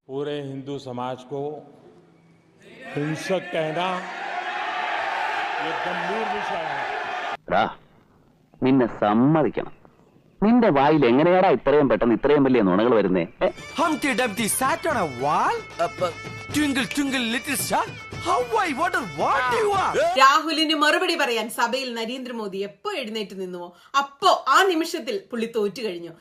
पूरे हिंदू समाज को हिंसक कहना ये गंभीर विषय है। നിന്നെ സമ്മതിക്കണം. നിന്റെ വായിൽ എങ്ങനെയാടാ ഇത്രയും പെട്ടെന്ന് ഇത്രയും വലിയ നുണകൾ വരുന്നേ? Humpty Dumpty sat on a wall. Twinkle twinkle little star. How I wonder what you are. രാഹുലിന് മറുപടി പറയാൻ സഭയിൽ നരേന്ദ്രമോദി എപ്പോ എഴുന്നേറ്റ് നിന്നുവോ അപ്പോ ആ നിമിഷത്തിൽ പുള്ളി തോറ്റു കഴിഞ്ഞു.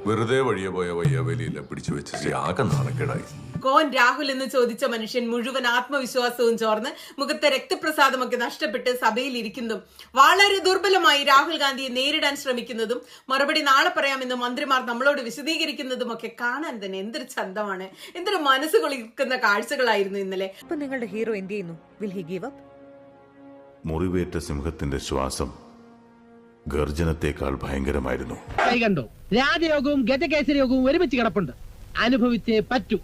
വെറുതെ വഴിയെ പോയ വയ്യാവേലിയില്ല പിടിച്ചു വെച്ച് ആകെ നാണക്കേടായി. കോൻ രാഹുൽ എന്ന് ചോദിച്ച മനുഷ്യൻ മുഴുവൻ ആത്മവിശ്വാസവും ചോർന്ന് മുഖത്തെ രക്തപ്രസാദമൊക്കെ നഷ്ടപ്പെട്ട് സഭയിൽ ഇരിക്കുന്നതും വളരെ ദുർബലമായി രാഹുൽ ഗാന്ധിയെ നേരിടാൻ ശ്രമിക്കുന്നതും മറുപടി നാളെ പറയാമെന്ന് മന്ത്രിമാർ നമ്മളോട് വിശദീകരിക്കുന്നതും ഒക്കെ കാണാൻ തന്നെ എന്തൊരു ചന്തമാണ്, എന്തൊരു മനസ്സ് കൊളിക്കുന്ന കാഴ്ചകളായിരുന്നു ഇന്നലെ. ഇപ്പൊ നിങ്ങളുടെ ഹീറോ എന്ത് ചെയ്യുന്നു? Will he give up? മുറിവേറ്റ സിംഹത്തിന്റെ ശ്വാസം ഗർജനത്തെക്കാൾ ഭയങ്കരമായിരുന്നു. കണ്ടോ, രാജയോഗവും ഗജകേസരിയോഗവും ഒരുമിച്ച് കിടപ്പുണ്ട്. അനുഭവിച്ചേ പറ്റൂ.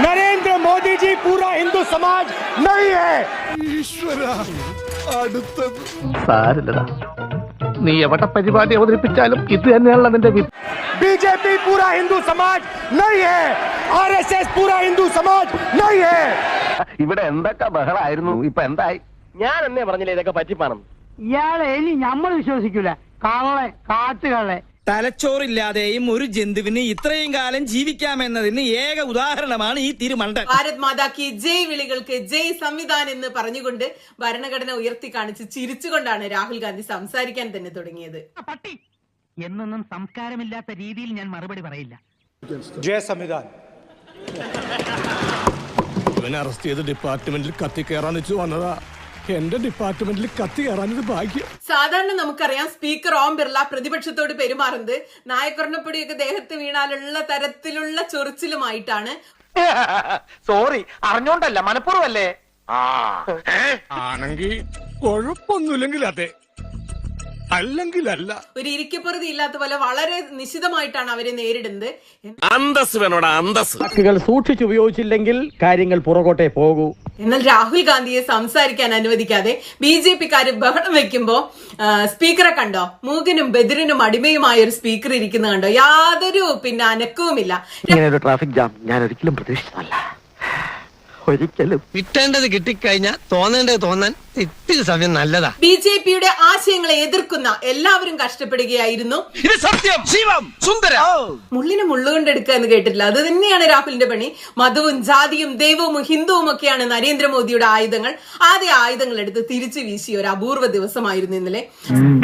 नरेंद्र मोदी जी पूरा हिंदू समाज नहीं है। സാരില്ലടാ, നീ എവിടെ പരിപാടി അവതരിപ്പിച്ചാലും ഇത് തന്നെയാണല്ലോ നിന്റെ बीजेपी पूरा हिंदू समाज नहीं है, आरएसएस पूरा हिंदू समाज नहीं है। ഇവിടെ എന്തൊക്കെ ബഹളായിരുന്നു, ഇപ്പൊ എന്തായി? ഞാൻ എന്നെ പറഞ്ഞില്ലേ ഇതൊക്കെ പറ്റിപ്പാണെന്ന്. ഇയാളെ ഇനി നമ്മൾ വിശ്വസിക്കൂല. കള്ളെ, കാട്ടുകള്ളെ. തലച്ചോറില്ലാതെയും ഒരു ജന്തുവിന് ഇത്രയും കാലം ജീവിക്കാമെന്നതിന് ഏക ഉദാഹരണമാണ് ഈ തിരുമണ്ടൻ. ഭാരത് മാതാ കി ജയ് വിളികൾക്ക് ജയ് സംവിധാൻ എന്ന് പറഞ്ഞുകൊണ്ട് ഭരണഘടന ഉയർത്തി കാണിച്ച് ചിരിച്ചുകൊണ്ടാണ് രാഹുൽ ഗാന്ധി സംസാരിക്കാൻ തന്നെ തുടങ്ങിയത്. പട്ടി എന്നൊന്നും സംസ്കാരമില്ലാത്ത രീതിയിൽ ഞാൻ മറുപടി പറയില്ല. जय संविधान। ഇവനെ അറസ്റ്റ് ചെയ്ത് ഡിപ്പാർട്ട്മെന്റിൽ കത്തി കയറാൻ വെച്ച് വന്നതാ. എന്റെ ഡിപ്പാർട്ട്മെന്റിൽ കത്തി കയറാനത് ഭാഗ്യം. സാധാരണ നമുക്കറിയാം സ്പീക്കർ ഓം ബിർള പ്രതിപക്ഷത്തോട് പെരുമാറുന്നത് നായക്കൊർണപ്പൊടിയൊക്കെ ദേഹത്ത് വീണാലുള്ള തരത്തിലുള്ള ചൊറിച്ചിലുമായിട്ടാണ്. സോറി, അറിഞ്ഞോണ്ടല്ല, മനഃപൂർവ്വമല്ലേ. ആണെങ്കിൽ കുഴപ്പമൊന്നുമില്ലെങ്കിൽ അതെ, അല്ലെങ്കിൽ അല്ല. ഒരു ഇരിക്കപ്പുറതി ഇല്ലാത്ത പോലെ വളരെ നിശിതമായിട്ടാണ് അവരെ നേരിടുന്നത്. വാക്കുകൾ സൂക്ഷിച്ചുപയോഗിച്ചില്ലെങ്കിൽ കാര്യങ്ങൾ പുറകോട്ടെ പോകൂ. എന്നാൽ രാഹുൽ ഗാന്ധിയെ സംസാരിക്കാൻ അനുവദിക്കാതെ BJP-ക്കാര് ബഹളം വെക്കുമ്പോ സ്പീക്കറെ കണ്ടോ, മൂകനും ബദിരനും അടിമയുമായ ഒരു സ്പീക്കർ ഇരിക്കുന്ന കണ്ടോ, യാതൊരു അനക്കവുമില്ല. ഇങ്ങനെ ഒരു ട്രാഫിക് ജാം ഞാൻ ഒരിക്കലും പ്രതീക്ഷിച്ചതല്ല. ഒരിക്കലും. കിട്ടേണ്ടത് കിട്ടിക്കഴിഞ്ഞാൽ തോന്നേണ്ടത് തോന്നാൻ ഇത്തിരി സമയം നല്ലതാ. BJP-യുടെ ആശയങ്ങളെ എതിർക്കുന്ന എല്ലാവരും കഷ്ടപ്പെടുകയായിരുന്നു. ഇത് സത്യം, ശിവം, സുന്ദര. മുള്ളിന് മുള്ളുകൊണ്ടെടുക്കുക എന്ന് കേട്ടിട്ടില്ല. അത് തന്നെയാണ് രാഹുലിന്റെ പണി. മതവും ജാതിയും ദൈവവും ഹിന്ദുവും ഒക്കെയാണ് നരേന്ദ്രമോദിയുടെ ആയുധങ്ങൾ. ആദ്യ ആയുധങ്ങൾ എടുത്ത് തിരിച്ചു വീശിയ ഒരു അപൂർവ ദിവസമായിരുന്നു ഇന്നലെ.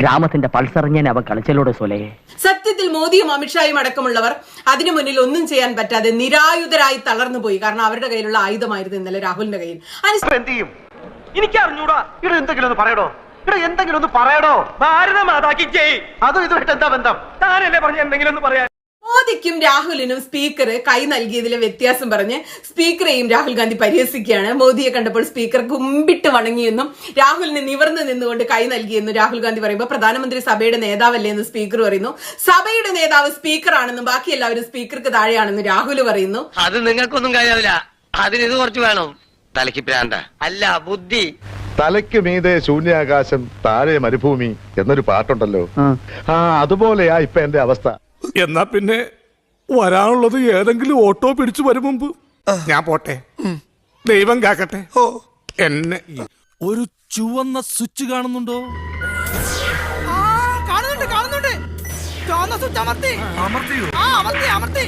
ഗ്രാമത്തിന്റെ പൾസറിഞ്ഞാൻ അവ കളിച്ചലോടെ സോലേ. സത്യത്തിൽ മോദിയും അമിത്ഷായും അടക്കമുള്ളവർ അതിനു മുന്നിൽ ഒന്നും ചെയ്യാൻ പറ്റാതെ നിരായുധരായി തളർന്നു പോയി. കാരണം അവരുടെ കയ്യിലുള്ള ആയുധമായിരുന്നു ഇന്നലെ രാഹുലിന്റെ കയ്യിൽ. എന്ത് ചെയ്യും എനിക്ക് അറിഞ്ഞൂടാ. ഇവിടെ എന്തെങ്കിലും ഒന്ന് പറയടോ, ഇവിടെ എന്തെങ്കിലും ഒന്ന് പറയടോ. ഭാരത മാതാക്കി ജയ്. അതും ഇതുമായിട്ട് എന്താ ബന്ധം? താനല്ലേ പറഞ്ഞ എന്തെങ്കിലും ഒന്ന് പറയാൻ. മോദിക്കും രാഹുലിനും സ്പീക്കർ കൈ നൽകിയതിലെ വ്യത്യാസം പറഞ്ഞ് സ്പീക്കറെയും രാഹുൽ ഗാന്ധി പരിഹസിക്കുകയാണ്. മോദിയെ കണ്ടപ്പോൾ സ്പീക്കർ കുമ്പിട്ട് വണങ്ങിയെന്നും രാഹുലിന് നിവർന്നു നിന്നുകൊണ്ട് കൈ നൽകിയെന്നും രാഹുൽ ഗാന്ധി പറയുമ്പോൾ പ്രധാനമന്ത്രി സഭയുടെ നേതാവല്ലേ എന്ന് സ്പീക്കർ പറയുന്നു. സഭയുടെ നേതാവ് സ്പീക്കർ ആണെന്നും ബാക്കി എല്ലാവരും സ്പീക്കർക്ക് താഴെയാണെന്നും രാഹുൽ പറയുന്നു. അത് നിങ്ങൾക്കൊന്നും കഴിയാവില്ല, അതിന് ഇത് കുറച്ച് വേണം. തലയ്ക്ക് പ്രാന്ത അല്ല, ബുദ്ധി. തലയ്ക്ക് മീതെ ശൂന്യാകാശം, താഴെ മരുഭൂമി എന്നൊരു പാട്ടുണ്ടല്ലോ. അതുപോലെയാ ഇപ്പൊ എന്റെ അവസ്ഥ. എന്നാ പിന്നെ വരാനുള്ളത് ഏതെങ്കിലും ഓട്ടോ പിടിച്ചു വരും മുമ്പ് ഞാൻ പോട്ടെ. ദൈവം കാക്കട്ടെ. എന്നെ ഒരു ചുവന്ന സ്വിച്ച് കാണുന്നുണ്ടോ? കാണുന്നുണ്ട്. ചുവന്ന സ്വിച്ച് അമർത്തി. അമർത്തി.